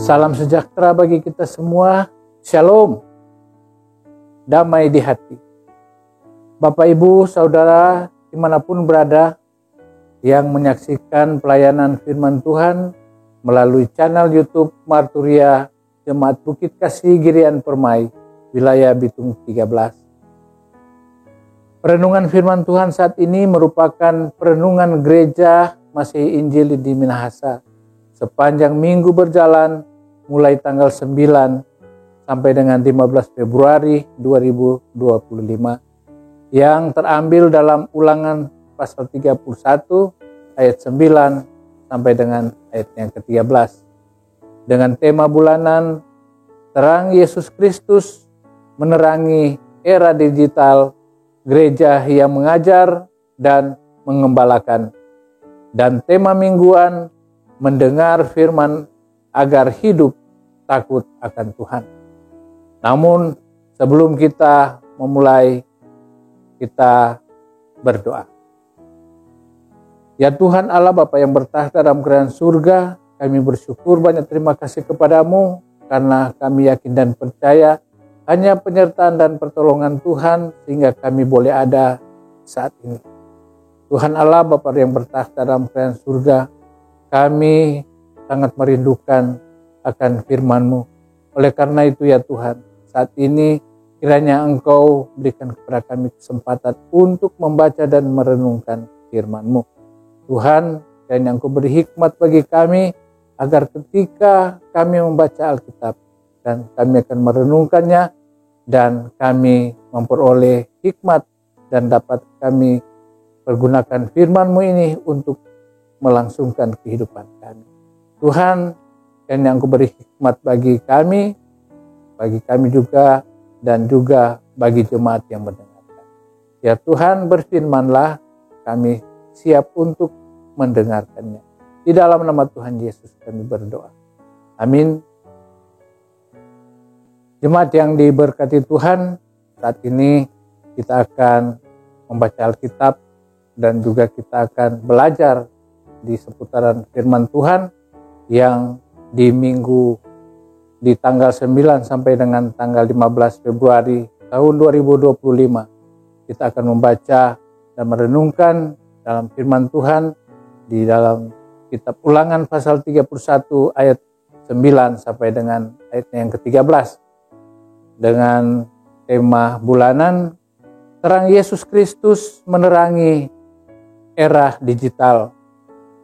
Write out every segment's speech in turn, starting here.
Salam sejahtera bagi kita semua. Shalom. Damai di hati. Bapak, Ibu, Saudara, dimanapun berada, yang menyaksikan pelayanan firman Tuhan melalui channel YouTube Marturia Jemaat Bukit Kasih Girian Permai, wilayah Bitung 13. Perenungan firman Tuhan saat ini merupakan perenungan gereja Masih Injil di Minahasa sepanjang minggu berjalan mulai tanggal 9 sampai dengan 15 Februari 2025 yang terambil dalam Ulangan pasal 31 ayat 9 sampai dengan ayat yang ke-13 dengan tema bulanan Terang Yesus Kristus menerangi era digital, gereja yang mengajar dan mengembalakan, dan tema mingguan mendengar firman agar hidup takut akan Tuhan. Namun sebelum kita memulai, kita berdoa. Ya Tuhan Allah Bapa yang bertahta dalam kerajaan surga, kami bersyukur banyak terima kasih kepadamu karena kami yakin dan percaya hanya penyertaan dan pertolongan Tuhan sehingga kami boleh ada saat ini. Tuhan Allah Bapa yang bertahta dalam kerajaan surga, kami sangat merindukan akan firman-Mu. Oleh karena itu ya Tuhan, saat ini kiranya Engkau berikan kepada kami kesempatan untuk membaca dan merenungkan firman-Mu. Tuhan, kiranya Engkau beri hikmat bagi kami agar ketika kami membaca Alkitab dan kami akan merenungkannya dan kami memperoleh hikmat dan dapat kami pergunakan firman-Mu ini untuk melangsungkan kehidupan kami. Tuhan, kiranya Engkau beri hikmat bagi kami juga, dan juga bagi jemaat yang mendengarkan. Ya Tuhan, berfirmanlah, kami siap untuk mendengarkannya. Di dalam nama Tuhan Yesus kami berdoa. Amin. Jemaat yang diberkati Tuhan, saat ini kita akan membaca Alkitab dan juga kita akan belajar di seputaran firman Tuhan yang di minggu di tanggal 9 sampai dengan tanggal 15 Februari tahun 2025 kita akan membaca dan merenungkan dalam firman Tuhan di dalam kitab Ulangan pasal 31 ayat 9 sampai dengan ayatnya yang ke-13 dengan tema bulanan Terang Yesus Kristus menerangi era digital,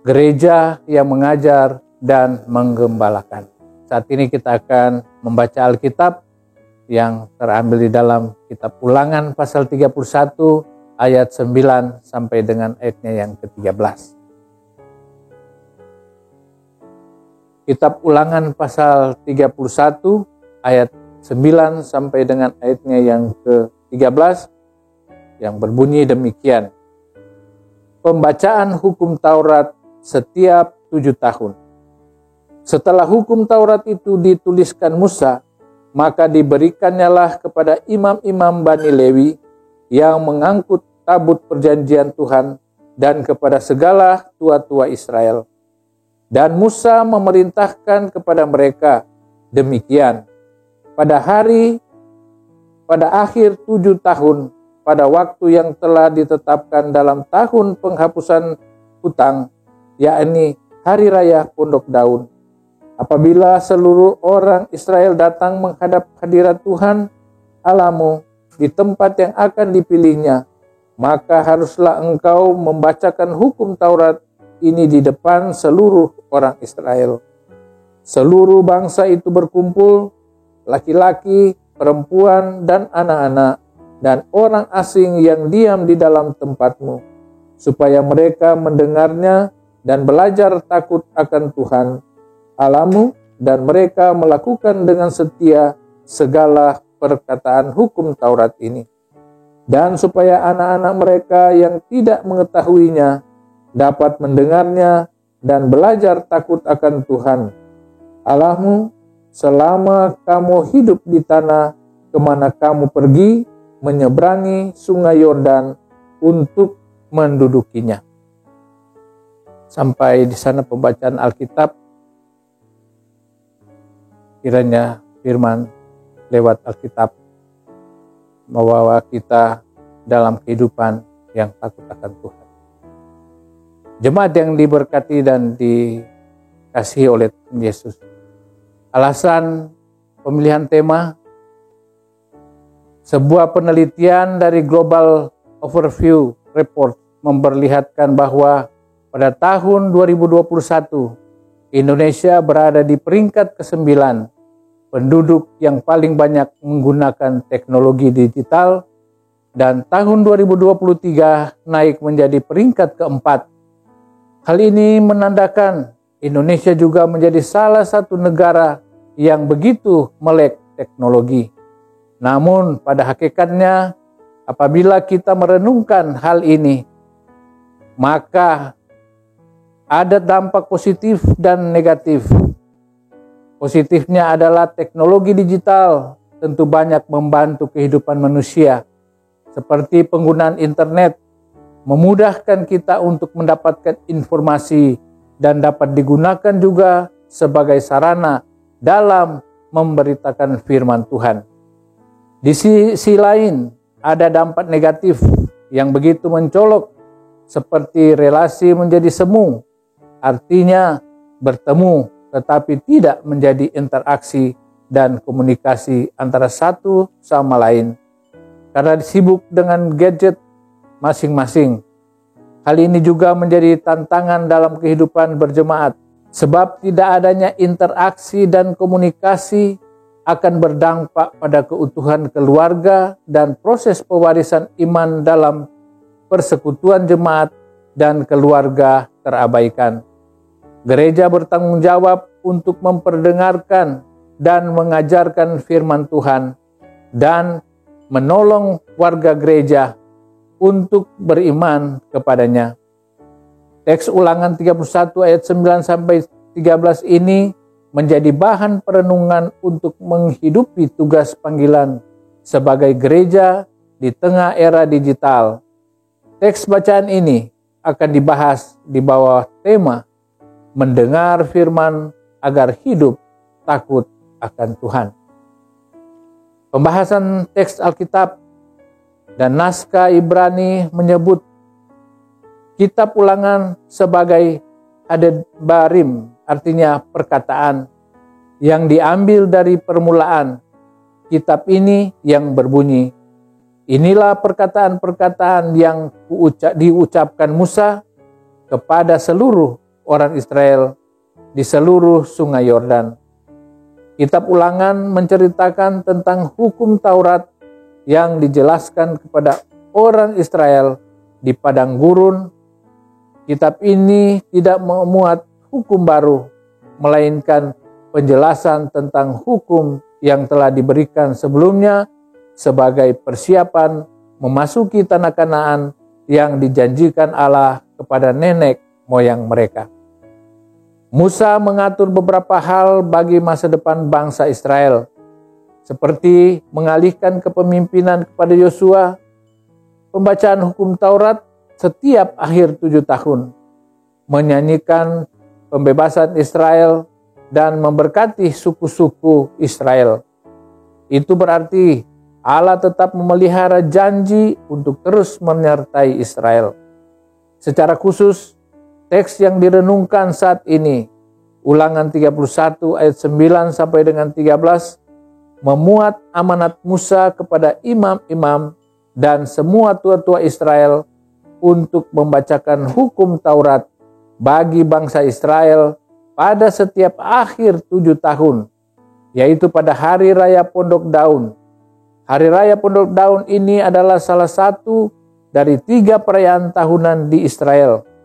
gereja yang mengajar dan menggembalakan. Saat ini kita akan membaca Alkitab yang terambil di dalam kitab Ulangan pasal 31 ayat 9 sampai dengan ayatnya yang ke-13. Kitab Ulangan pasal 31 ayat 9 sampai dengan ayatnya yang ke-13 yang berbunyi demikian. Pembacaan hukum Taurat setiap 7 tahun. Setelah hukum Taurat itu dituliskan Musa, maka diberikannya kepada imam-imam Bani Lewi yang mengangkut tabut perjanjian Tuhan dan kepada segala tua-tua Israel. Dan Musa memerintahkan kepada mereka demikian, pada akhir 7 tahun, pada waktu yang telah ditetapkan dalam tahun penghapusan hutang, yakni Hari Raya Pondok Daun, apabila seluruh orang Israel datang menghadap hadirat Tuhan Allahmu di tempat yang akan dipilihnya, maka haruslah engkau membacakan hukum Taurat ini di depan seluruh orang Israel. Seluruh bangsa itu berkumpul, laki-laki, perempuan, dan anak-anak, dan orang asing yang diam di dalam tempatmu, supaya mereka mendengarnya dan belajar takut akan Tuhan Allahmu, dan mereka melakukan dengan setia segala perkataan hukum Taurat ini. Dan supaya anak-anak mereka yang tidak mengetahuinya dapat mendengarnya dan belajar takut akan Tuhan Allahmu selama kamu hidup di tanah kemana kamu pergi menyeberangi sungai Yordan untuk mendudukinya. Sampai di sana pembacaan Alkitab. kiranya firman lewat Alkitab membawa kita dalam kehidupan yang takut akan Tuhan. Jemaat yang diberkati dan dikasihi oleh Tuhan Yesus. Alasan pemilihan tema, sebuah penelitian dari Global Overview Report memperlihatkan bahwa pada tahun 2021 Indonesia berada di peringkat ke-9 penduduk yang paling banyak menggunakan teknologi digital, dan tahun 2023 naik menjadi peringkat ke-4. Hal ini menandakan Indonesia juga menjadi salah satu negara yang begitu melek teknologi. Namun pada hakikatnya, apabila kita merenungkan hal ini, maka ada dampak positif dan negatif. Positifnya adalah teknologi digital tentu banyak membantu kehidupan manusia, seperti penggunaan internet, memudahkan kita untuk mendapatkan informasi dan dapat digunakan juga sebagai sarana dalam memberitakan firman Tuhan. Di sisi lain, ada dampak negatif yang begitu mencolok, seperti relasi menjadi semu, artinya bertemu tetapi tidak menjadi interaksi dan komunikasi antara satu sama lain, karena sibuk dengan gadget masing-masing. Hal ini juga menjadi tantangan dalam kehidupan berjemaat, sebab tidak adanya interaksi dan komunikasi akan berdampak pada keutuhan keluarga dan proses pewarisan iman dalam persekutuan jemaat dan keluarga terabaikan. Gereja bertanggung jawab untuk memperdengarkan dan mengajarkan firman Tuhan dan menolong warga gereja untuk beriman kepadanya. Teks Ulangan 31 ayat 9-13 ini menjadi bahan perenungan untuk menghidupi tugas panggilan sebagai gereja di tengah era digital. Teks bacaan ini akan dibahas di bawah tema mendengar firman agar hidup takut akan Tuhan. Pembahasan teks Alkitab dan naskah Ibrani menyebut kitab Ulangan sebagai adbarim, artinya perkataan yang diambil dari permulaan kitab ini yang berbunyi, inilah perkataan-perkataan yang diucapkan Musa kepada seluruh orang Israel di seluruh sungai Yordan. Kitab Ulangan menceritakan tentang hukum Taurat yang dijelaskan kepada orang Israel di padang gurun. Kitab ini tidak memuat hukum baru, melainkan penjelasan tentang hukum yang telah diberikan sebelumnya sebagai persiapan memasuki tanah Kanaan yang dijanjikan Allah kepada nenek moyang mereka. Musa mengatur beberapa hal bagi masa depan bangsa Israel, seperti mengalihkan kepemimpinan kepada Yosua, pembacaan hukum Taurat setiap akhir 7 tahun, menyanyikan pembebasan Israel, dan memberkati suku-suku Israel. Itu berarti Allah tetap memelihara janji untuk terus menyertai Israel. Secara khusus, teks yang direnungkan saat ini, Ulangan 31 ayat 9 sampai dengan 13, memuat amanat Musa kepada imam-imam dan semua tua-tua Israel untuk membacakan hukum Taurat bagi bangsa Israel pada setiap akhir 7 tahun, yaitu pada Hari Raya Pondok Daun. Hari Raya Pondok Daun ini adalah salah satu dari 3 perayaan tahunan di Israel.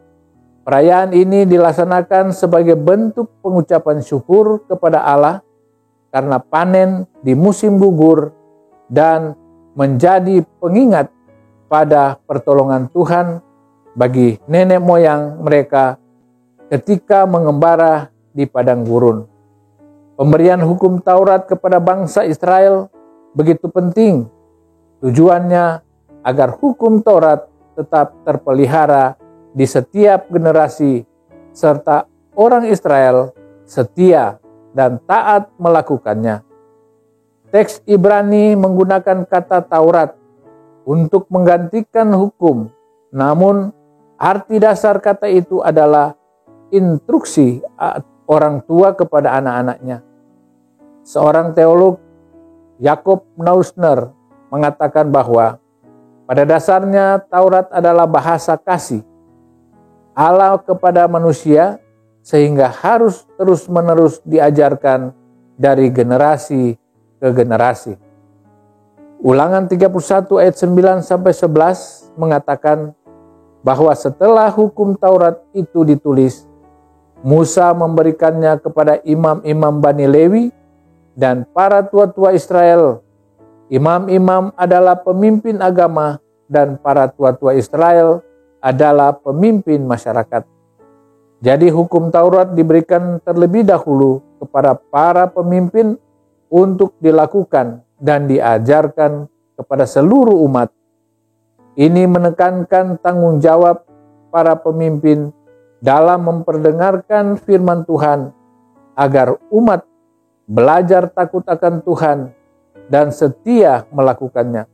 Perayaan ini dilaksanakan sebagai bentuk pengucapan syukur kepada Allah karena panen di musim gugur dan menjadi pengingat pada pertolongan Tuhan bagi nenek moyang mereka ketika mengembara di padang gurun. Pemberian hukum Taurat kepada bangsa Israel begitu penting. Tujuannya agar hukum Taurat tetap terpelihara di setiap generasi, serta orang Israel setia dan taat melakukannya. Teks Ibrani menggunakan kata Taurat untuk menggantikan hukum, namun arti dasar kata itu adalah instruksi orang tua kepada anak-anaknya. Seorang teolog, Jacob Neusner, mengatakan bahwa pada dasarnya Taurat adalah bahasa kasih Allah kepada manusia, sehingga harus terus-menerus diajarkan dari generasi ke generasi. Ulangan 31 ayat 9-11 mengatakan bahwa setelah hukum Taurat itu ditulis, Musa memberikannya kepada imam-imam Bani Lewi dan para tua-tua Israel. Imam-imam adalah pemimpin agama dan para tua-tua Israel adalah pemimpin masyarakat. Jadi hukum Taurat diberikan terlebih dahulu kepada para pemimpin untuk dilakukan dan diajarkan kepada seluruh umat. Ini menekankan tanggung jawab para pemimpin dalam memperdengarkan firman Tuhan agar umat belajar takut akan Tuhan dan setia melakukannya.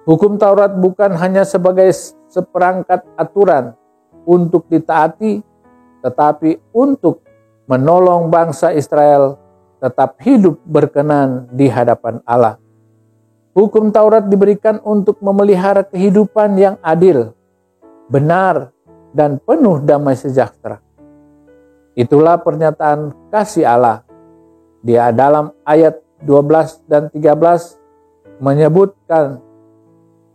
Hukum Taurat bukan hanya sebagai seperangkat aturan untuk ditaati, tetapi untuk menolong bangsa Israel tetap hidup berkenan di hadapan Allah. Hukum Taurat diberikan untuk memelihara kehidupan yang adil, benar, dan penuh damai sejahtera. Itulah pernyataan kasih Allah. Dia dalam ayat 12 dan 13 menyebutkan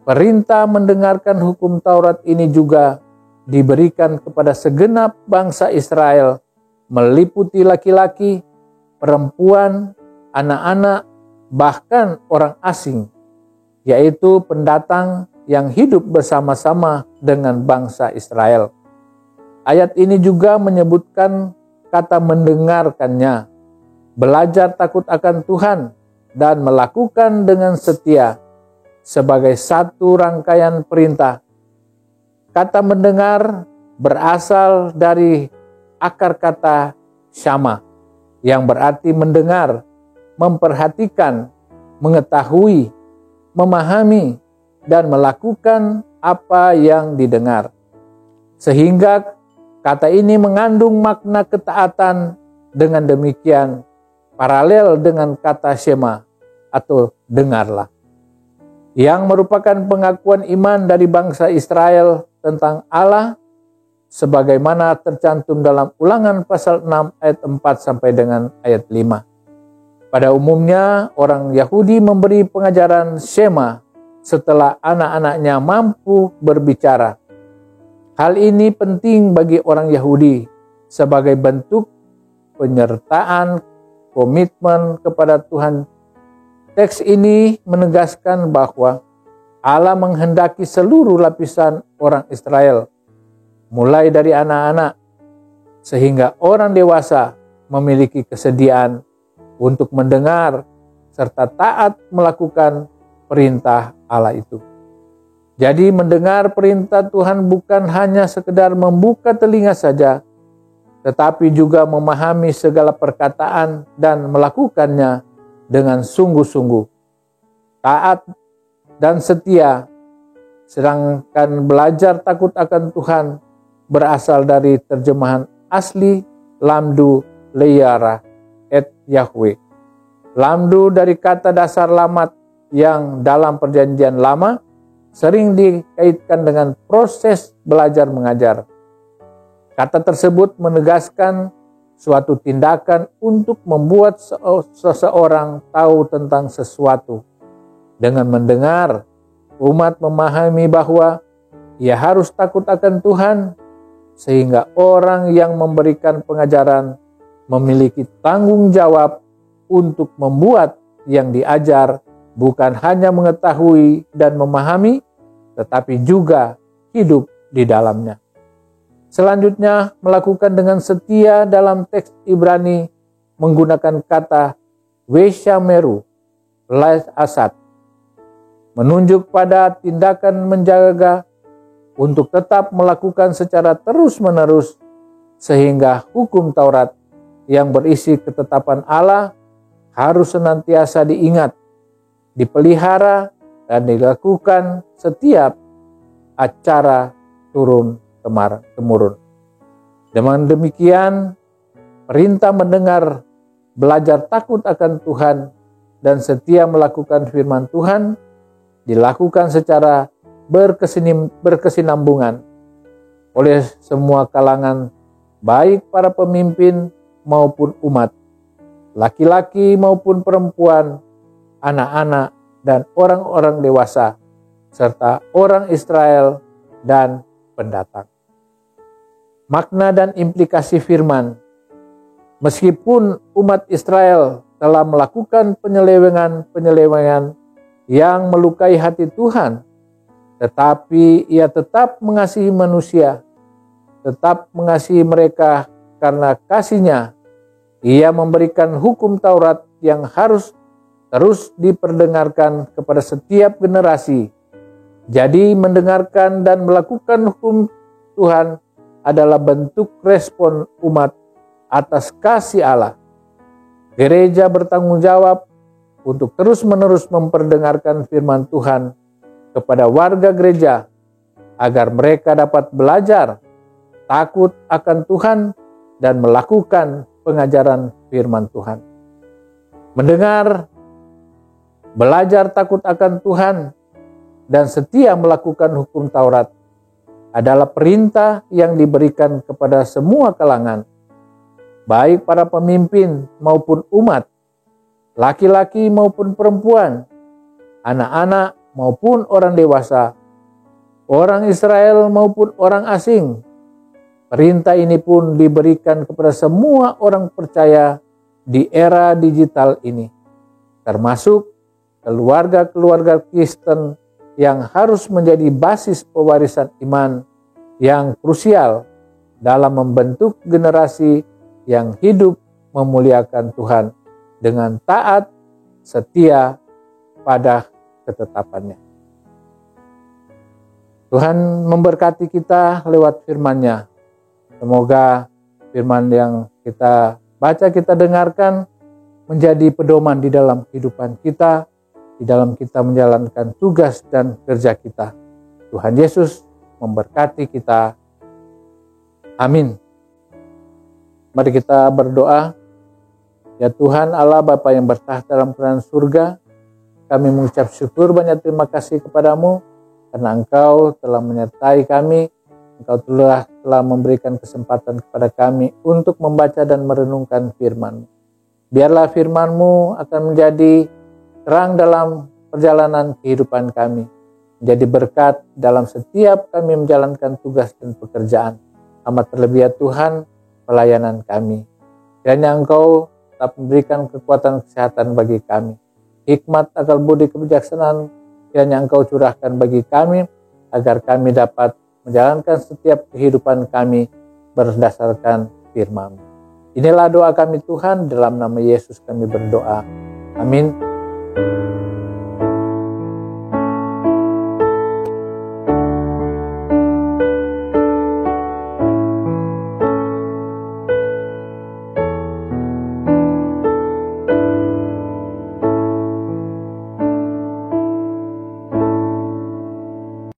perintah mendengarkan hukum Taurat ini juga diberikan kepada segenap bangsa Israel, meliputi laki-laki, perempuan, anak-anak, bahkan orang asing, yaitu pendatang yang hidup bersama-sama dengan bangsa Israel. Ayat ini juga menyebutkan kata mendengarkannya, belajar takut akan Tuhan, dan melakukan dengan setia sebagai satu rangkaian perintah. Kata mendengar berasal dari akar kata syama, yang berarti mendengar, memperhatikan, mengetahui, memahami, dan melakukan apa yang didengar. Sehingga kata ini mengandung makna ketaatan. Dengan demikian paralel dengan kata syema atau dengarlah, yang merupakan pengakuan iman dari bangsa Israel tentang Allah sebagaimana tercantum dalam Ulangan pasal 6 ayat 4 sampai dengan ayat 5. Pada umumnya orang Yahudi memberi pengajaran syema setelah anak-anaknya mampu berbicara. Hal ini penting bagi orang Yahudi sebagai bentuk penyertaan komitmen kepada Tuhan. Teks ini menegaskan bahwa Allah menghendaki seluruh lapisan orang Israel, mulai dari anak-anak sehingga orang dewasa, memiliki kesediaan untuk mendengar serta taat melakukan perintah Allah itu. Jadi mendengar perintah Tuhan bukan hanya sekedar membuka telinga saja, tetapi juga memahami segala perkataan dan melakukannya dengan sungguh-sungguh, taat dan setia. Sedangkan belajar takut akan Tuhan berasal dari terjemahan asli Lamdu Leyara et Yahweh. Lamdu dari kata dasar lamat yang dalam perjanjian lama sering dikaitkan dengan proses belajar mengajar. Kata tersebut menegaskan suatu tindakan untuk membuat seseorang tahu tentang sesuatu. Dengan mendengar, umat memahami bahwa ia harus takut akan Tuhan, sehingga orang yang memberikan pengajaran memiliki tanggung jawab untuk membuat yang diajar bukan hanya mengetahui dan memahami, tetapi juga hidup di dalamnya. Selanjutnya, melakukan dengan setia dalam teks Ibrani menggunakan kata Weshameru, Lais Asad, menunjuk pada tindakan menjaga untuk tetap melakukan secara terus-menerus sehingga hukum Taurat yang berisi ketetapan Allah harus senantiasa diingat, dipelihara, dan dilakukan setiap acara turun-temurun. Dengan demikian, perintah mendengar, belajar takut akan Tuhan, dan setia melakukan firman Tuhan dilakukan secara berkesinambungan oleh semua kalangan, baik para pemimpin maupun umat, laki-laki maupun perempuan, anak-anak dan orang-orang dewasa, serta orang Israel dan pendatang. Makna dan implikasi firman: meskipun umat Israel telah melakukan penyelewengan yang melukai hati Tuhan, tetapi Ia tetap mengasihi manusia, tetap mengasihi mereka karena kasih-Nya. Ia memberikan hukum Taurat yang harus terus diperdengarkan kepada setiap generasi. Jadi mendengarkan dan melakukan hukum Tuhan adalah bentuk respon umat atas kasih Allah. Gereja bertanggung jawab untuk terus-menerus memperdengarkan firman Tuhan kepada warga gereja agar mereka dapat belajar takut akan Tuhan dan melakukan pengajaran firman Tuhan. Mendengar, belajar takut akan Tuhan, dan setia melakukan hukum Taurat adalah perintah yang diberikan kepada semua kalangan, baik para pemimpin maupun umat, laki-laki maupun perempuan, anak-anak maupun orang dewasa, orang Israel maupun orang asing. Perintah ini pun diberikan kepada semua orang percaya di era digital ini, termasuk keluarga-keluarga Kristen yang harus menjadi basis pewarisan iman yang krusial dalam membentuk generasi yang hidup memuliakan Tuhan dengan taat setia pada ketetapannya. Tuhan memberkati kita lewat firman-Nya. Semoga firman yang kita baca, kita dengarkan menjadi pedoman di dalam kehidupan kita, di dalam kita menjalankan tugas dan kerja kita. Tuhan Yesus memberkati kita. Amin. Mari kita berdoa. Ya Tuhan Allah Bapa yang bertahta dalam kerajaan surga, kami mengucap syukur banyak terima kasih kepadamu karena Engkau telah menyertai kami. Engkau telah memberikan kesempatan kepada kami untuk membaca dan merenungkan firman-Mu. Biarlah firman-Mu akan menjadi terang dalam perjalanan kehidupan kami, menjadi berkat dalam setiap kami menjalankan tugas dan pekerjaan. Amat terlebih ya Tuhan, pelayanan kami. Kiranya Engkau tetap memberikan kekuatan kesehatan bagi kami. Hikmat, akal budi, kebijaksanaan kiranya Engkau curahkan bagi kami, agar kami dapat menjalankan setiap kehidupan kami berdasarkan firman-Mu. Inilah doa kami Tuhan, dalam nama Yesus kami berdoa. Amin.